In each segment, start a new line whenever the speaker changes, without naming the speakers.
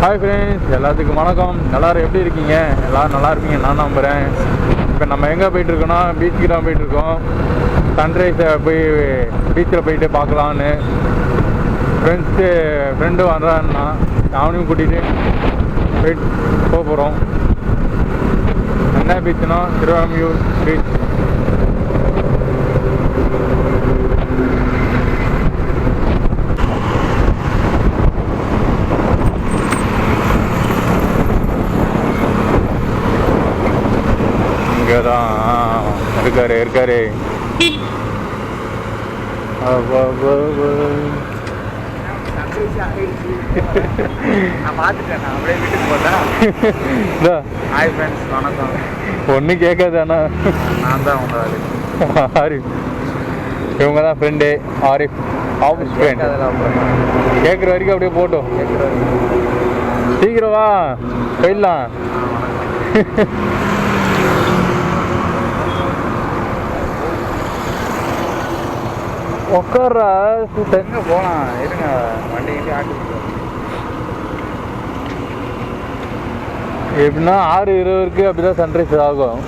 Hi friends, எல்லாத்துக்கும் வணக்கம். எல்லோரும் எப்படி இருக்கீங்க? எல்லோரும் நல்லா இருப்பீங்க நான் நம்புகிறேன். இப்போ நம்ம எங்கே போயிட்டுருக்கோன்னா பீச்சுக்கு தான் போயிட்டுருக்கோம். சன்ரைஸை போய் பீச்சில் போயிட்டு பார்க்கலான்னு ஃப்ரெண்டு வர்றான்னா அவனையும் கூட்டிகிட்டு போயிட்டு போக போகிறோம். என்ன பீச்சுனா திருவாமியூர் பீச். இங்கே தான் இருக்காரு. ஒண்ணு கேட்காதானா?
நான் தான்
ஆரிஃப். இவங்க தான் ஃப்ரெண்டு ஆரிஃப். Office friend. கேட்குற வரைக்கும் அப்படியே போட்டோம். சீக்கிரம் வா போயிடலாம். உட்கார்றா
எங்க போலாம்? இருங்க, வண்டி ஆட்டு.
எப்படின்னா 6:20 அப்படிதான் சன்ரைஸ் ஆகும்.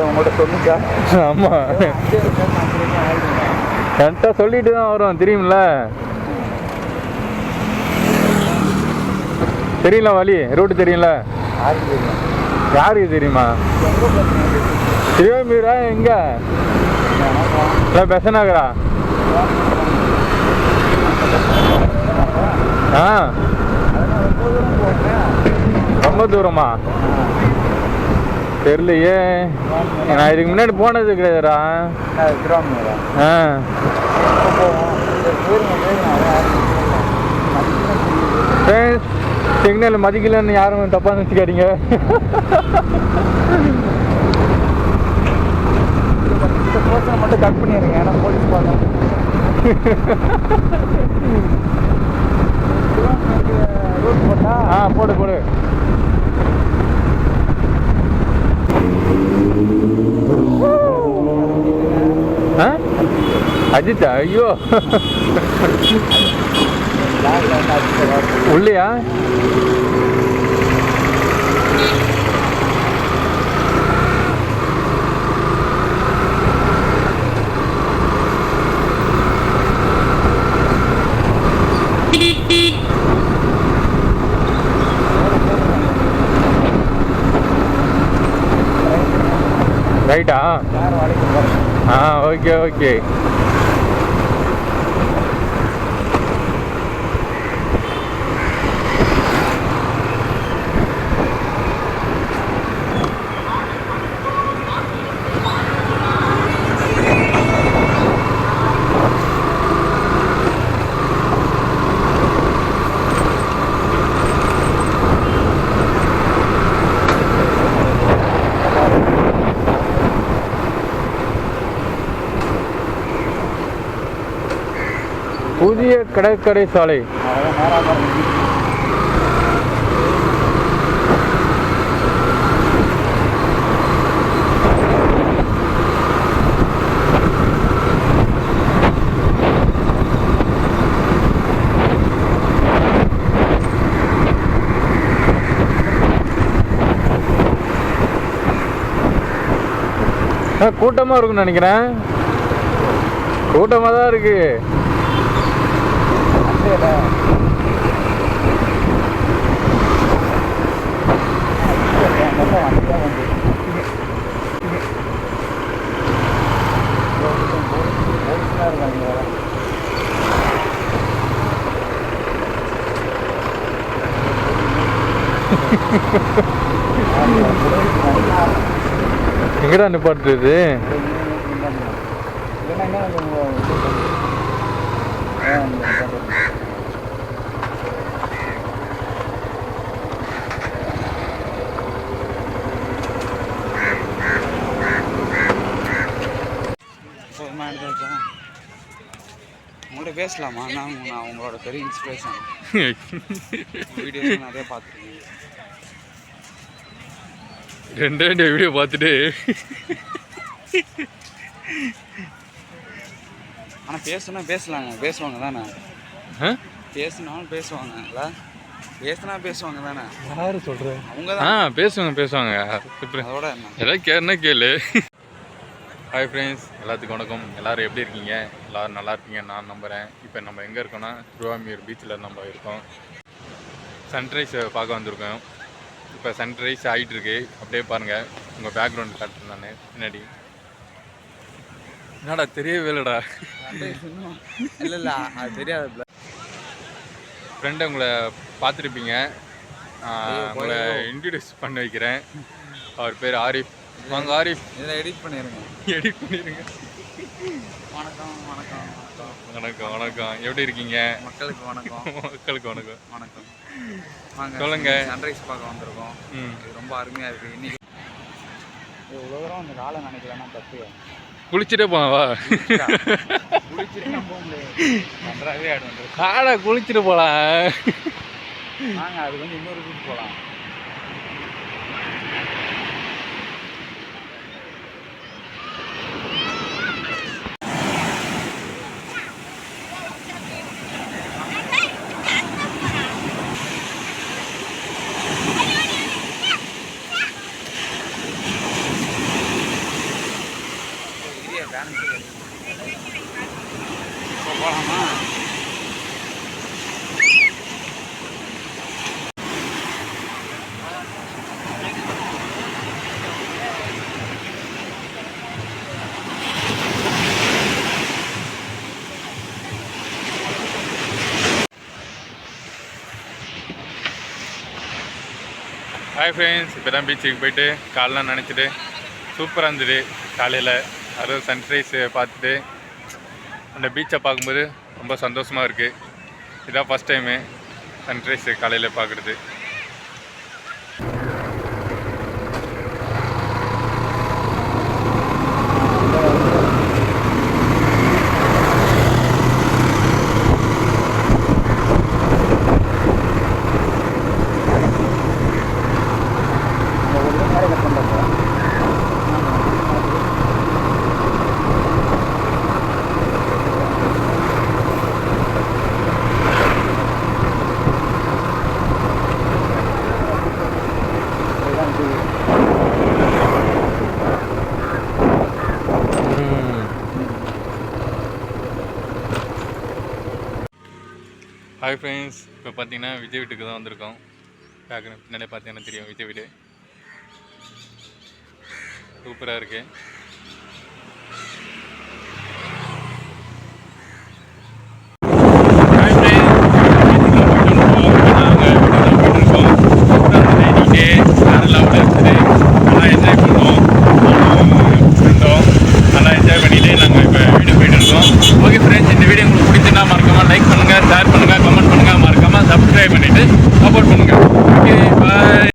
உங்கள்கிட்ட சொல்லுச்சா?
ஆமாம், கரெக்டாக சொல்லிட்டு தான் வரும். தெரியுமில்ல? தெரியல வழி ரூட்டு தெரியும்ல? யாருக்கு தெரியுமா? திருவாமியூரா எங்க? பெச நகரா? ஆ, ரொம்ப தூரமா தெரியலையே. நான் இதுக்கு முன்னாடி போனது கிடையாதுடா. ஆ, சிக்னல் மதிக்கலன்னு யாரும் தப்பா நினச்சிக்காதீங்க.
மட்டும் கட் பண்ணிடுங்க, ஏன்னா போலீஸ் பார்க்கணும். ரூட் போட்டா?
போடு. அஜித்தா? ஐயோ, உள்ளியா? ரைட்டா? ஓகே. புதிய கடற்கரை சாலை. கூட்டமா இருக்குன்னு நினைக்கிறேன். கூட்டமா தான் இருக்கு. எங்கடா நிப்பாட்டுறது?
உங்கள்கிட்ட பேசலாமா? நான் உங்களோட பெரிய இன்ஸ்பிரேஷன். வீடியோஸ் நிறைய பார்த்துருக்கேன்.
ரெண்டே வீடியோ பார்த்துட்டு
ஆனால் பேசுவாங்க தானே?
பேசினாலும் பேசுவாங்கல்ல, பேசினா பேசுவாங்க தானே
யாரு சொல்கிறேன்?
அவங்க தான்.
பேசுவாங்க
அதோட என்ன?
ஏதாவது கேளுன்னா கேளு. ஹாய் ஃப்ரெண்ட்ஸ், எல்லாத்துக்கும் வணக்கம். எல்லோரும் எப்படி இருக்கீங்க? எல்லோரும் நல்லா இருப்பீங்க நான் நம்புகிறேன். இப்போ நம்ம எங்கே இருக்கோன்னா திருவாமியூர் பீச்சில் நம்ம இருக்கோம். சன்ரைஸை பார்க்க வந்திருக்கோம். இப்போ சன்ரைஸ் ஆகிட்டுருக்கு. அப்படியே பாருங்கள், உங்கள் பேக்ரவுண்ட் காட்டுறேன் நான் பின்னாடி. என்னடா தெரியவே இல்லைடா.
இல்லை அது தெரியாது.
ஃப்ரெண்டை உங்களை பார்த்துருப்பீங்க. உங்களை இன்ட்ரடியூஸ் பண்ணி வைக்கிறேன். அவர் பேர் ஆரிஃப். வாங்க ஆரிஃப்.
இதில் எடிட் பண்ணிடுங்க. வணக்கம் வணக்கம் வணக்கம்
வணக்கம் வணக்கம். எப்படி இருக்கீங்க?
மக்களுக்கு வணக்கம்.
மக்களுக்கு வணக்கம்.
வணக்கம். வாங்க
சொல்லுங்க.
சன்ரைஸ் பார்க்க வந்திருக்கோம். இது ரொம்ப அருமையாக இருக்குது. இன்னைக்கு இவ்வளோ தூரம் அந்த காலை நினைக்கலன்னா தப்பு.
குளிச்சுட்டே போவா?
குளிச்சுட்டு போக முடியாது. நன்றாகவே ஆடு வந்து
காடை குளிச்சுட்டு போகலாம்.
வாங்க, அது வந்து இன்னொரு வீட்டு போகலாம். போகலாமா?
ஹாய் ஃப்ரெண்ட்ஸ், இப்போ தான் பீச்சுக்கு போயிட்டு காலெலாம் நினச்சிட்டு சூப்பராக இருந்தது. காலையில் அதுவும் சன்ரைஸை பார்த்துட்டு அந்த பீச்சை பார்க்கும்போது ரொம்ப சந்தோஷமாக இருக்குது. இதான் ஃபஸ்ட் டைமு சன்ரைஸு காலையில் பார்க்குறது. ஹாய் ஃப்ரெண்ட்ஸ், இப்போ பார்த்தீங்கன்னா விஜய் வீட்டுக்கு தான் வந்திருக்கோம். பின்னாடி பார்த்தீங்கன்னா தெரியும் விஜய் வீடு. சூப்பராக இருக்குது.